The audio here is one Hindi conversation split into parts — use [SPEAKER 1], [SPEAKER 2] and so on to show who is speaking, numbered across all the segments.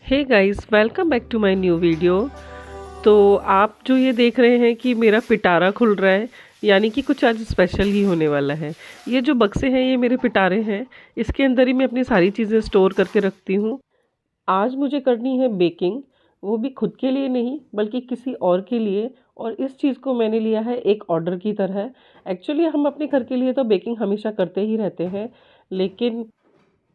[SPEAKER 1] Hey guys, welcome back to my new video. तो आप जो ये देख रहे हैं कि मेरा पिटारा खुल रहा है, यानी कि कुछ आज स्पेशल ही होने वाला है। ये जो बक्से हैं ये मेरे पिटारे हैं। इसके अंदर ही मैं अपनी सारी चीज़ें स्टोर करके रखती हूँ। आज मुझे करनी है बेकिंग, वो भी खुद के लिए नहीं बल्कि किसी और के लिए। और इस चीज़ को मैंने लिया है एक ऑर्डर की तरह। एक्चुअली हम अपने घर के लिए तो बेकिंग हमेशा करते ही रहते हैं, लेकिन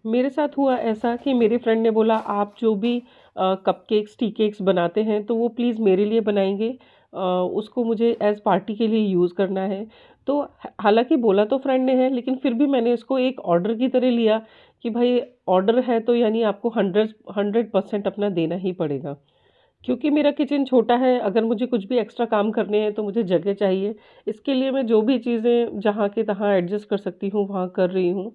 [SPEAKER 1] मेरे साथ हुआ ऐसा कि मेरे फ्रेंड ने बोला आप जो भी कपकेक्स टी केक्स बनाते हैं तो वो प्लीज़ मेरे लिए बनाएंगे। उसको मुझे एज़ पार्टी के लिए यूज़ करना है। तो हालांकि बोला तो फ्रेंड ने है, लेकिन फिर भी मैंने इसको एक ऑर्डर की तरह लिया कि भाई ऑर्डर है तो यानी आपको 100% अपना देना ही पड़ेगा। क्योंकि मेरा किचन छोटा है, अगर मुझे कुछ भी एक्स्ट्रा काम करने हैं तो मुझे जगह चाहिए। इसके लिए मैं जो भी चीज़ें जहाँ के तहाँ एडजस्ट कर सकती हूँ वहाँ कर रही हूँ।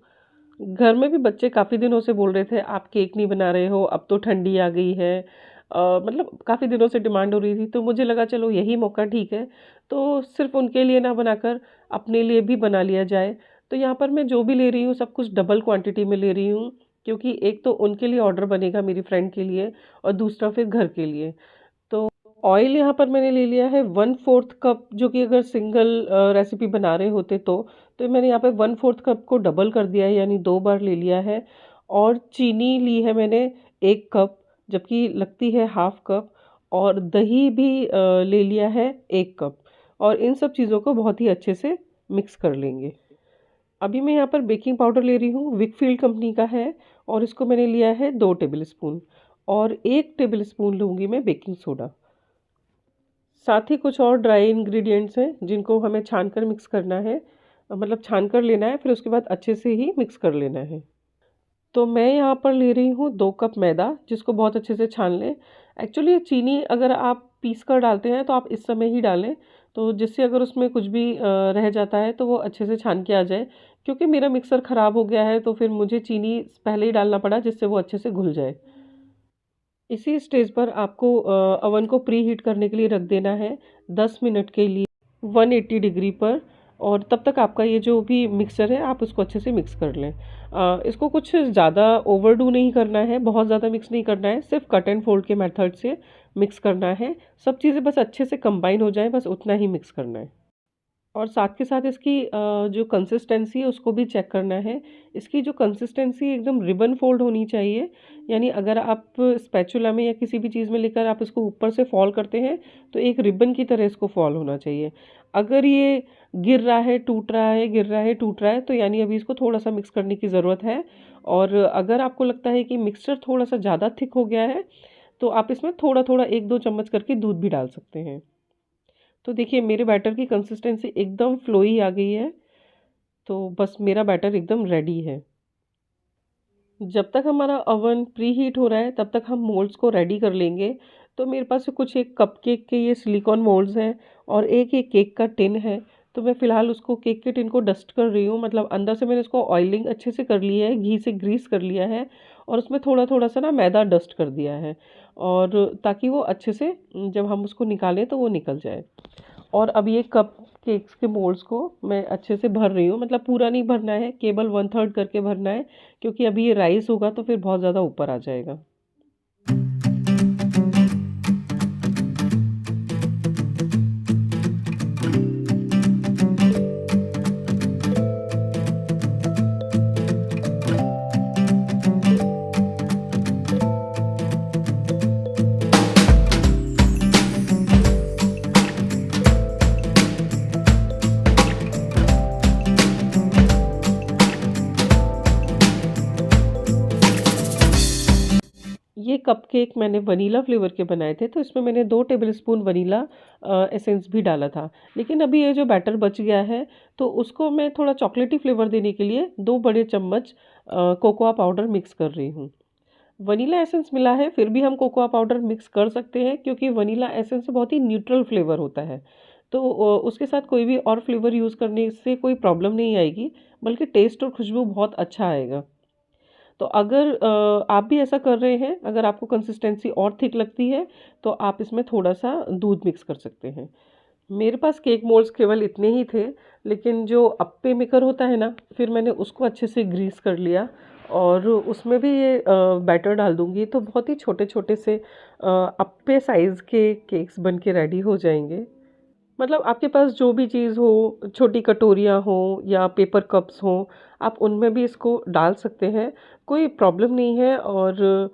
[SPEAKER 1] घर में भी बच्चे काफ़ी दिनों से बोल रहे थे आप केक नहीं बना रहे हो, अब तो ठंडी आ गई है। मतलब काफ़ी दिनों से डिमांड हो रही थी, तो मुझे लगा चलो यही मौका ठीक है। तो सिर्फ उनके लिए ना बनाकर अपने लिए भी बना लिया जाए। तो यहाँ पर मैं जो भी ले रही हूँ सब कुछ डबल क्वांटिटी में ले रही हूँ, क्योंकि एक तो उनके लिए ऑर्डर बनेगा मेरी फ्रेंड के लिए, और दूसरा फिर घर के लिए। तो ऑयल यहाँ पर मैंने ले लिया है 1/4 कप, जो कि अगर सिंगल रेसिपी बना रहे होते तो मैंने यहाँ पे 1/4 कप को डबल कर दिया है, यानी 2 बार ले लिया है। और चीनी ली है मैंने 1 कप, जबकि लगती है 1/2 कप। और दही भी ले लिया है 1 कप। और इन सब चीज़ों को बहुत ही अच्छे से मिक्स कर लेंगे। अभी मैं यहाँ पर बेकिंग पाउडर ले रही हूँ, विकफील्ड कंपनी का है। और इसको मैंने लिया है 2 टेबल स्पून। और 1 टेबल स्पून लूँगी मैं बेकिंग सोडा। साथ ही कुछ और ड्राई इंग्रेडिएंट्स हैं जिनको हमें छान कर मिक्स करना है। मतलब छान कर लेना है, फिर उसके बाद अच्छे से ही मिक्स कर लेना है। तो मैं यहाँ पर ले रही हूँ 2 कप मैदा, जिसको बहुत अच्छे से छान लें। एक्चुअली चीनी अगर आप पीस कर डालते हैं तो आप इस समय ही डालें, तो जिससे अगर उसमें कुछ भी रह जाता है तो वो अच्छे से छान के आ जाए। क्योंकि मेरा मिक्सर ख़राब हो गया है तो फिर मुझे चीनी पहले ही डालना पड़ा, जिससे वो अच्छे से घुल जाए। इसी स्टेज पर आपको अवन को प्री हीट करने के लिए रख देना है 10 मिनट के लिए 180 डिग्री पर। और तब तक आपका ये जो भी मिक्सचर है आप उसको अच्छे से मिक्स कर लें। इसको कुछ ज़्यादा ओवरडू नहीं करना है, बहुत ज़्यादा मिक्स नहीं करना है, सिर्फ कट एंड फोल्ड के मेथड से मिक्स करना है। सब चीज़ें बस अच्छे से कंबाइन हो जाए, बस उतना ही मिक्स करना है। और साथ के साथ इसकी जो कंसिस्टेंसी है उसको भी चेक करना है। इसकी जो कंसिस्टेंसी एकदम रिबन फोल्ड होनी चाहिए, यानी अगर आप स्पैचुला में या किसी भी चीज़ में लेकर आप इसको ऊपर से फॉल करते हैं तो एक रिबन की तरह इसको फॉल होना चाहिए। अगर ये गिर रहा है टूट रहा है, गिर रहा है टूट रहा है, तो यानी अभी इसको थोड़ा सा मिक्स करने की ज़रूरत है। और अगर आपको लगता है कि मिक्सचर थोड़ा सा ज़्यादा थिक हो गया है तो आप इसमें थोड़ा थोड़ा 1-2 चम्मच करके दूध भी डाल सकते हैं। तो देखिए मेरे बैटर की कंसिस्टेंसी एकदम फ्लोई आ गई है। तो बस मेरा बैटर एकदम रेडी है। जब तक हमारा ओवन प्री हीट हो रहा है तब तक हम मोल्ड्स को रेडी कर लेंगे। तो मेरे पास कुछ एक कपकेक के ये सिलिकॉन मोल्ड्स हैं, और एक ये केक का टिन है। तो मैं फ़िलहाल उसको केक के टिन को डस्ट कर रही हूँ, मतलब अंदर से मैंने इसको ऑयलिंग अच्छे से कर लिया है, घी से ग्रीस कर लिया है। और उसमें थोड़ा थोड़ा सा ना मैदा डस्ट कर दिया है, और ताकि वो अच्छे से जब हम उसको निकालें तो वो निकल जाए। और अब ये कप केक्स के मोल्ड्स को मैं अच्छे से भर रही हूँ, मतलब पूरा नहीं भरना है, केवल 1/3 करके भरना है। क्योंकि अभी ये राइस होगा तो फिर बहुत ज़्यादा ऊपर आ जाएगा। ये कपकेक मैंने वनीला फ्लेवर के बनाए थे, तो इसमें मैंने 2 टेबल स्पून वनीला एसेंस भी डाला था। लेकिन अभी ये जो बैटर बच गया है तो उसको मैं थोड़ा चॉकलेटी फ्लेवर देने के लिए 2 बड़े चम्मच कोकोआ पाउडर मिक्स कर रही हूँ। वनीला एसेंस मिला है फिर भी हम कोकोआ पाउडर मिक्स कर सकते हैं, क्योंकि वनीला एसेंस बहुत ही न्यूट्रल फ्लेवर होता है। तो उसके साथ कोई भी और फ्लेवर यूज़ करने से कोई प्रॉब्लम नहीं आएगी, बल्कि टेस्ट और खुशबू बहुत अच्छा आएगा। तो अगर आप भी ऐसा कर रहे हैं, अगर आपको कंसिस्टेंसी और थिक लगती है तो आप इसमें थोड़ा सा दूध मिक्स कर सकते हैं। मेरे पास केक मोल्ड्स केवल इतने ही थे, लेकिन जो अप्पे मेकर होता है ना, फिर मैंने उसको अच्छे से ग्रीस कर लिया। और उसमें भी ये बैटर डाल दूँगी, तो बहुत ही छोटे छोटे से अप्पे साइज़ के केक्स बन के रेडी हो जाएंगे। मतलब आपके पास जो भी चीज़ हो, छोटी कटोरियाँ हों या पेपर कप्स हों, आप उनमें भी इसको डाल सकते हैं, कोई प्रॉब्लम नहीं है। और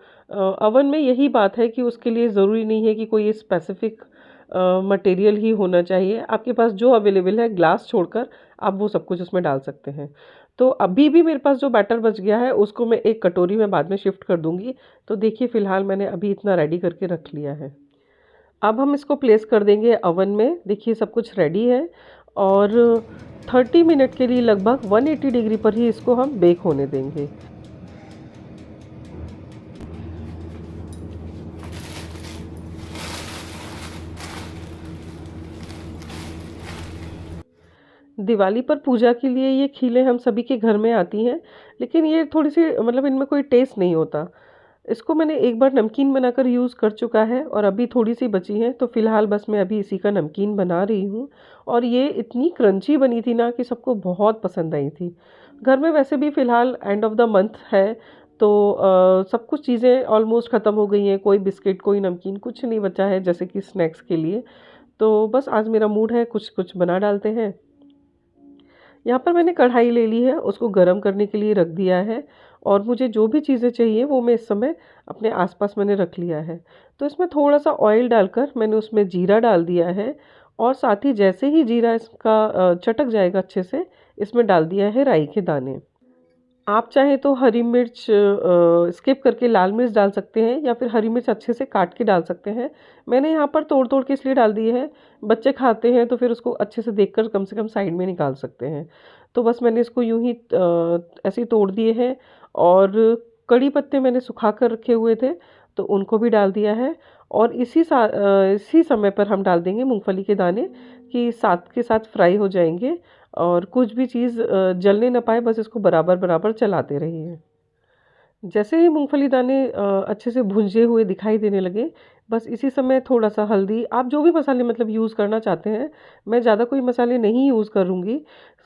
[SPEAKER 1] ओवन में यही बात है कि उसके लिए ज़रूरी नहीं है कि कोई स्पेसिफ़िक मटेरियल ही होना चाहिए, आपके पास जो अवेलेबल है ग्लास छोड़कर आप वो सब कुछ उसमें डाल सकते हैं। तो अभी भी मेरे पास जो बैटर बच गया है उसको मैं एक कटोरी में बाद में शिफ्ट कर दूँगी। तो देखिए फ़िलहाल मैंने अभी इतना रेडी करके रख लिया है। अब हम इसको प्लेस कर देंगे अवन में। देखिए सब कुछ रेडी है और 30 मिनट के लिए लगभग 180 डिग्री पर ही इसको हम बेक होने देंगे। दिवाली पर पूजा के लिए ये खीलें हम सभी के घर में आती हैं, लेकिन ये थोड़ी सी मतलब इनमें कोई टेस्ट नहीं होता। इसको मैंने एक बार नमकीन बनाकर यूज़ कर चुका है और अभी थोड़ी सी बची है, तो फ़िलहाल बस मैं अभी इसी का नमकीन बना रही हूँ। और ये इतनी क्रंची बनी थी ना कि सबको बहुत पसंद आई थी। घर में वैसे भी फ़िलहाल एंड ऑफ द मंथ है, तो सब कुछ चीज़ें ऑलमोस्ट ख़त्म हो गई हैं, कोई बिस्किट कोई नमकीन कुछ नहीं बचा है जैसे कि स्नैक्स के लिए। तो बस आज मेरा मूड है कुछ कुछ बना डालते हैं। यहाँ पर मैंने कढ़ाई ले ली है, उसको गरम करने के लिए रख दिया है और मुझे जो भी चीज़ें चाहिए वो मैं इस समय अपने आसपास मैंने रख लिया है। तो इसमें थोड़ा-सा ऑयल डालकर मैंने उसमें जीरा डाल दिया है और साथ ही जैसे ही जीरा इसका चटक जाएगा अच्छे से, इसमें डाल दिया है राई के दाने। आप चाहें तो हरी मिर्च स्किप करके लाल मिर्च डाल सकते हैं या फिर हरी मिर्च अच्छे से काट के डाल सकते हैं। मैंने यहाँ पर तोड़-तोड़ के इसलिए डाल दिए हैं, बच्चे खाते हैं तो फिर उसको अच्छे से देखकर कम से कम साइड में निकाल सकते हैं। तो बस मैंने इसको यूँ ही ऐसे ही तोड़ दिए हैं और कड़ी पत्ते मैंने सुखा कर रखे हुए थे, तो उनको भी डाल दिया है। और इसी समय पर हम डाल देंगे मूँगफली के दाने कि साथ के साथ फ्राई हो जाएँगे और कुछ भी चीज़ जलने ना पाए, बस इसको बराबर-बराबर चलाते रहिए। जैसे ही मूँगफली दाने अच्छे से भुंजे हुए दिखाई देने लगे, बस इसी समय थोड़ा-सा हल्दी, आप जो भी मसाले मतलब यूज़ करना चाहते हैं, मैं ज़्यादा कोई मसाले नहीं यूज़ करूँगी,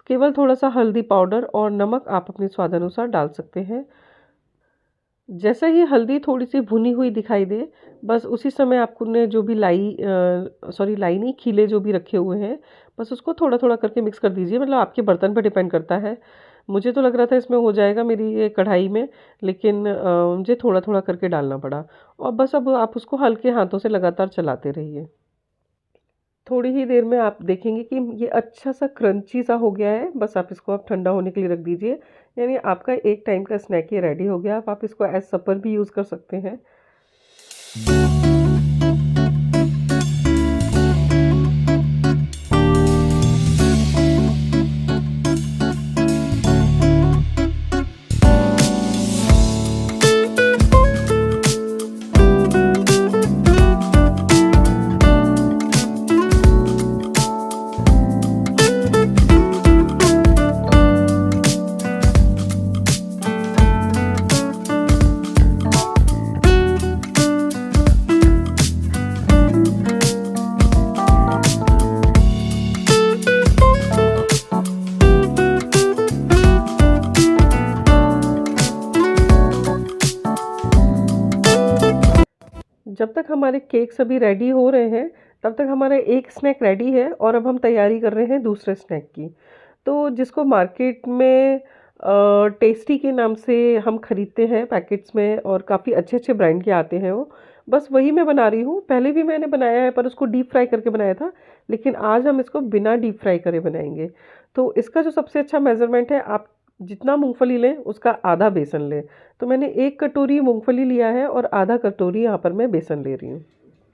[SPEAKER 1] केवल थोड़ा-सा हल्दी पाउडर और नमक आप अपने स्वादानुसार डाल सकते हैं। जैसे ही हल्दी थोड़ी-सी भुनी हुई दिखाई दे, बस उसी समय आपने जो भी लाई नहीं, खीले जो भी रखे हुए हैं, बस उसको थोड़ा-थोड़ा करके मिक्स कर दीजिए। मतलब आपके बर्तन पे डिपेंड करता है। मुझे तो लग रहा था इसमें हो जाएगा मेरी ये कढ़ाई में, लेकिन मुझे थोड़ा-थोड़ा करके डालना पड़ा। और बस अब आप उसको हल्के हाथों से लगातार चलाते रहिए। थोड़ी ही देर में आप देखेंगे कि ये अच्छा-सा क्रंची सा हो गया है, बस आप इसको ठंडा होने के लिए रख दीजिए। यानी आपका एक टाइम का स्नैक ये रेडी हो गया। अब आप इसको एज़ सपर भी यूज़ कर सकते हैं। जब तक हमारे केक्स अभी रेडी हो रहे हैं, तब तक हमारा एक स्नैक रेडी है और अब हम तैयारी कर रहे हैं दूसरे स्नैक की। तो जिसको मार्केट में टेस्टी के नाम से हम खरीदते हैं पैकेट्स में और काफ़ी अच्छे-अच्छे ब्रांड के आते हैं वो, बस वही मैं बना रही हूँ। पहले भी मैंने बनाया है पर उसको डीप फ्राई करके बनाया था, लेकिन आज हम इसको बिना डीप फ्राई करे बनाएँगे। तो इसका जो सबसे अच्छा मेज़रमेंट है, आप जितना मूँगफली लें उसका आधा बेसन लें। तो मैंने 1 कटोरी मूँगफली लिया है और आधा कटोरी यहाँ पर मैं बेसन ले रही हूँ।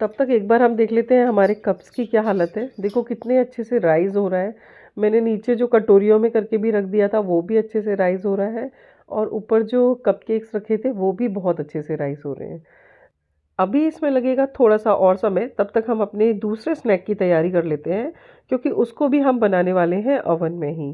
[SPEAKER 1] तब तक एक बार हम देख लेते हैं हमारे कप्स की क्या हालत है। देखो कितने अच्छे से राइज़ हो रहा है। मैंने नीचे जो कटोरियों में करके भी रख दिया था वो भी अच्छे से राइज़ हो रहा है और ऊपर जो कपकेक्स रखे थे वो भी बहुत अच्छे से राइज़ हो रहे हैं। अभी इसमें लगेगा थोड़ा-सा और समय, तब तक हम अपने दूसरे स्नैक की तैयारी कर लेते हैं, क्योंकि उसको भी हम बनाने वाले हैं ओवन में ही।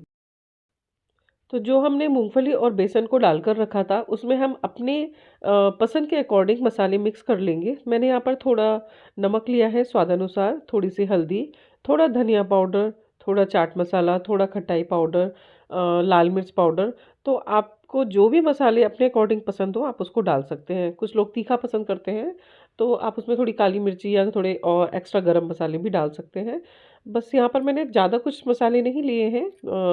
[SPEAKER 1] तो जो हमने मूँगफली और बेसन को डालकर रखा था, उसमें हम अपने पसंद के अकॉर्डिंग मसाले मिक्स कर लेंगे। मैंने यहाँ पर थोड़ा नमक लिया है स्वादानुसार, थोड़ी-सी हल्दी, थोड़ा धनिया पाउडर, थोड़ा चाट मसाला, थोड़ा खटाई पाउडर, लाल मिर्च पाउडर। तो आप आपको जो भी मसाले अपने अकॉर्डिंग पसंद हो आप उसको डाल सकते हैं। कुछ लोग तीखा पसंद करते हैं तो आप उसमें थोड़ी काली मिर्ची या थोड़े और एक्स्ट्रा गरम मसाले भी डाल सकते हैं। बस यहाँ पर मैंने ज़्यादा कुछ मसाले नहीं लिए हैं,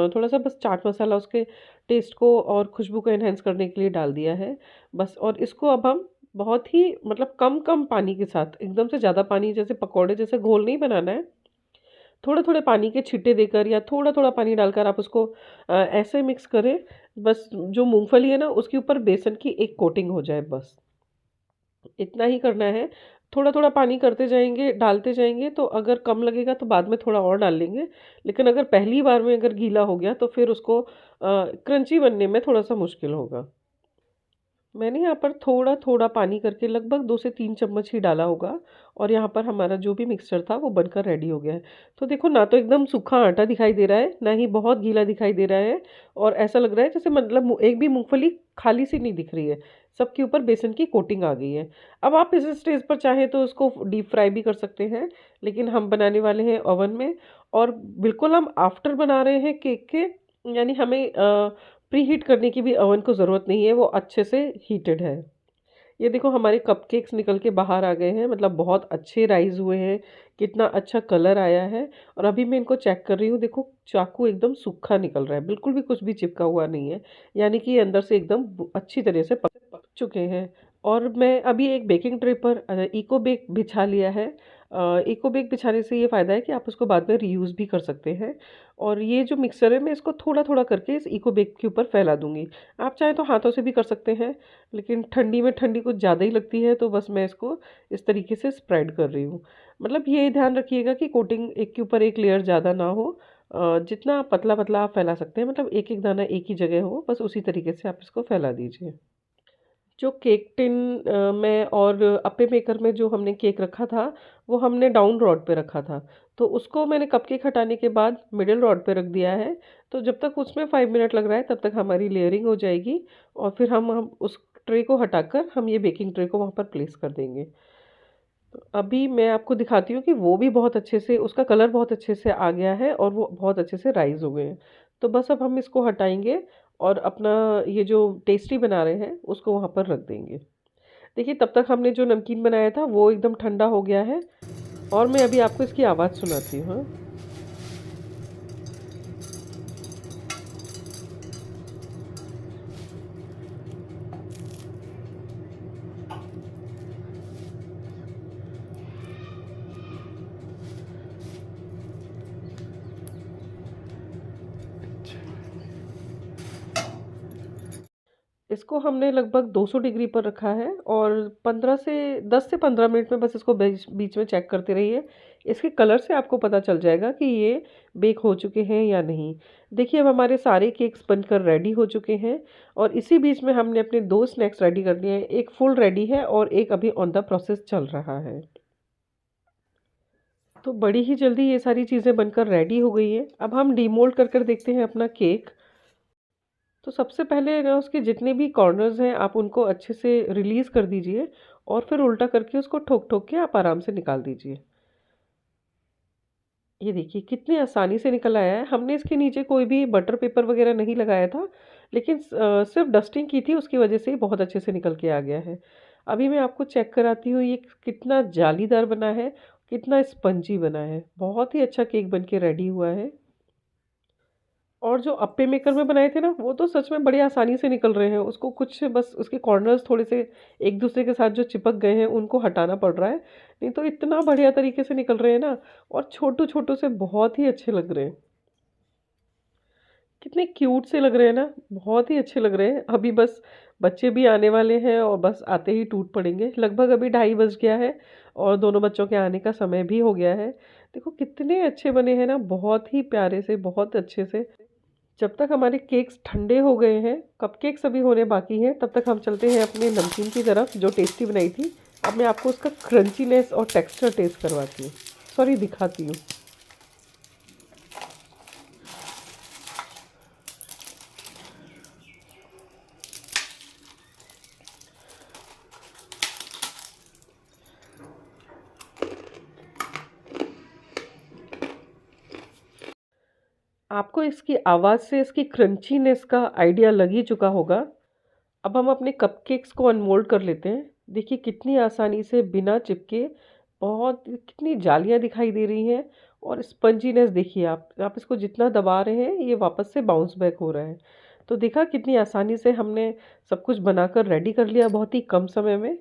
[SPEAKER 1] थोड़ा सा बस चाट मसाला उसके टेस्ट को और खुशबू को एनहेंस करने के लिए डाल दिया है बस। और इसको अब हम बहुत ही मतलब कम कम पानी के साथ, एकदम से ज़्यादा पानी जैसे पकौड़े जैसे घोल नहीं बनाना है, थोड़े थोड़े पानी के छींटे देकर या थोड़ा थोड़ा पानी डालकर आप उसको ऐसे मिक्स करें बस, जो मूंगफली है ना उसके ऊपर बेसन की एक कोटिंग हो जाए, बस इतना ही करना है। थोड़ा थोड़ा पानी करते जाएंगे, डालते जाएंगे, तो अगर कम लगेगा तो बाद में थोड़ा और डाल लेंगे, लेकिन अगर पहली बार में अगर गीला हो गया तो फिर उसको क्रंची बनने में थोड़ा सा मुश्किल होगा। मैंने यहाँ पर थोड़ा-थोड़ा पानी करके लगभग 2 से 3 चम्मच ही डाला होगा और यहाँ पर हमारा जो भी मिक्सचर था वो बनकर रेडी हो गया है। तो देखो ना, तो एकदम सूखा आटा दिखाई दे रहा है, ना ही बहुत गीला दिखाई दे रहा है, और ऐसा लग रहा है जैसे मतलब एक भी मूँगफली खाली सी नहीं दिख रही है, सबके ऊपर बेसन की कोटिंग आ गई है। अब आप इस स्टेज पर चाहें तो उसको डीप फ्राई भी कर सकते हैं, लेकिन हम बनाने वाले हैं ओवन में, और बिल्कुल हम आफ्टर बना रहे हैं केक के, यानी हमें प्रीहीट करने की भी ओवन को ज़रूरत नहीं है, वो अच्छे से हीटेड है। ये देखो हमारे कपकेक्स निकल के बाहर आ गए हैं, मतलब बहुत अच्छे राइज़ हुए हैं, कितना अच्छा कलर आया है। और अभी मैं इनको चेक कर रही हूँ, देखो चाकू एकदम सूखा निकल रहा है, बिल्कुल भी कुछ भी चिपका हुआ नहीं है, यानी कि ये अंदर से एकदम अच्छी तरह से पक चुके हैं। और मैं अभी एक बेकिंग ट्रे पर इको बेक बिछा लिया है। इको बेक बिछाने से ये फ़ायदा है कि आप उसको बाद में रीयूज़ भी कर सकते हैं। और ये जो मिक्सर है मैं इसको थोड़ा थोड़ा करके इस इको बेक के ऊपर फैला दूंगी। आप चाहें तो हाथों से भी कर सकते हैं, लेकिन ठंडी में ठंडी कुछ ज़्यादा ही लगती है, तो बस मैं इसको इस तरीके से स्प्रेड कर रही हूँ। मतलब ये ध्यान रखिएगा कि कोटिंग एक के ऊपर एक लेयर ज़्यादा ना हो, जितना पतला पतला आप फैला सकते हैं, मतलब एक एक दाना एक ही जगह हो, बस उसी तरीके से आप इसको फैला दीजिए। जो केक टिन में और अप्पे मेकर में जो हमने केक रखा था, वो हमने डाउन रॉड पे रखा था, तो उसको मैंने कपकेक हटाने के बाद मिडिल रॉड पे रख दिया है। तो जब तक उसमें 5 मिनट लग रहा है तब तक हमारी लेयरिंग हो जाएगी, और फिर हम उस ट्रे को हटाकर हम ये बेकिंग ट्रे को वहाँ पर प्लेस कर देंगे। तो अभी मैं आपको दिखाती हूँ कि वो भी बहुत अच्छे से, उसका कलर बहुत अच्छे से आ गया है और वो बहुत अच्छे से राइज़ हो गए हैं। तो बस अब हम इसको हटाएँगे और अपना ये जो टेस्टी बना रहे हैं उसको वहाँ पर रख देंगे। देखिए तब तक हमने जो नमकीन बनाया था वो एकदम ठंडा हो गया है, और मैं अभी आपको इसकी आवाज़ सुनाती हूँ, हाँ। इसको हमने लगभग 200 डिग्री पर रखा है, और 15 से 10 से 15 मिनट में बस इसको बीच बीच में चेक करते रहिए। इसके कलर से आपको पता चल जाएगा कि ये बेक हो चुके हैं या नहीं। देखिए अब हमारे सारे केक्स बनकर रेडी हो चुके हैं, और इसी बीच में हमने अपने 2 स्नैक्स रेडी कर लिए हैं। एक फुल रेडी है और एक अभी ऑन द प्रोसेस चल रहा है। तो बड़ी ही जल्दी ये सारी चीज़ें बनकर रेडी हो गई हैं। अब हम डीमोल्ड कर कर देखते हैं अपना केक। तो सबसे पहले ना उसके जितने भी कॉर्नर्स हैं आप उनको अच्छे से रिलीज़ कर दीजिए, और फिर उल्टा करके उसको ठोक ठोक के आप आराम से निकाल दीजिए। ये देखिए कितनी आसानी से निकल आया है। हमने इसके नीचे कोई भी बटर पेपर वगैरह नहीं लगाया था, लेकिन सिर्फ डस्टिंग की थी, उसकी वजह से ही बहुत अच्छे से निकल के आ गया है। अभी मैं आपको चेक कराती हूँ ये कितना जालीदार बना है, कितना स्पंजी बना है। बहुत ही अच्छा केक बन के रेडी हुआ है। और जो अप्पे मेकर में बनाए थे ना, वो तो सच में बड़ी आसानी से निकल रहे हैं। उसको कुछ बस उसके कॉर्नर्स थोड़े से एक दूसरे के साथ जो चिपक गए हैं उनको हटाना पड़ रहा है, नहीं तो इतना बढ़िया तरीके से निकल रहे हैं ना, और छोटू छोटू से बहुत ही अच्छे लग रहे हैं। कितने क्यूट से लग रहे हैं ना, बहुत ही अच्छे लग रहे हैं। अभी बस बच्चे भी आने वाले हैं और बस आते ही टूट पड़ेंगे। लगभग अभी 2:30 बज गया है और दोनों बच्चों के आने का समय भी हो गया है। देखो कितने अच्छे बने हैं ना, बहुत ही प्यारे से, बहुत अच्छे से। जब तक हमारे केक्स ठंडे हो गए हैं, कपकेक्स अभी होने बाकी हैं, तब तक हम चलते हैं अपने नमकीन की तरफ जो टेस्टी बनाई थी। अब मैं आपको उसका क्रंचीनेस और टेक्सचर टेस्ट करवाती हूँ, सॉरी दिखाती हूँ। आपको इसकी आवाज़ से इसकी क्रंचीनेस का आइडिया लग ही चुका होगा। अब हम अपने कपकेक्स को अनमोल्ड कर लेते हैं। देखिए कितनी आसानी से बिना चिपके, बहुत कितनी जालियाँ दिखाई दे रही हैं और स्पंजीनेस देखिए आप इसको जितना दबा रहे हैं ये वापस से बाउंस बैक हो रहा है। तो देखा कितनी आसानी से हमने सब कुछ बनाकर रेडी कर लिया बहुत ही कम समय में।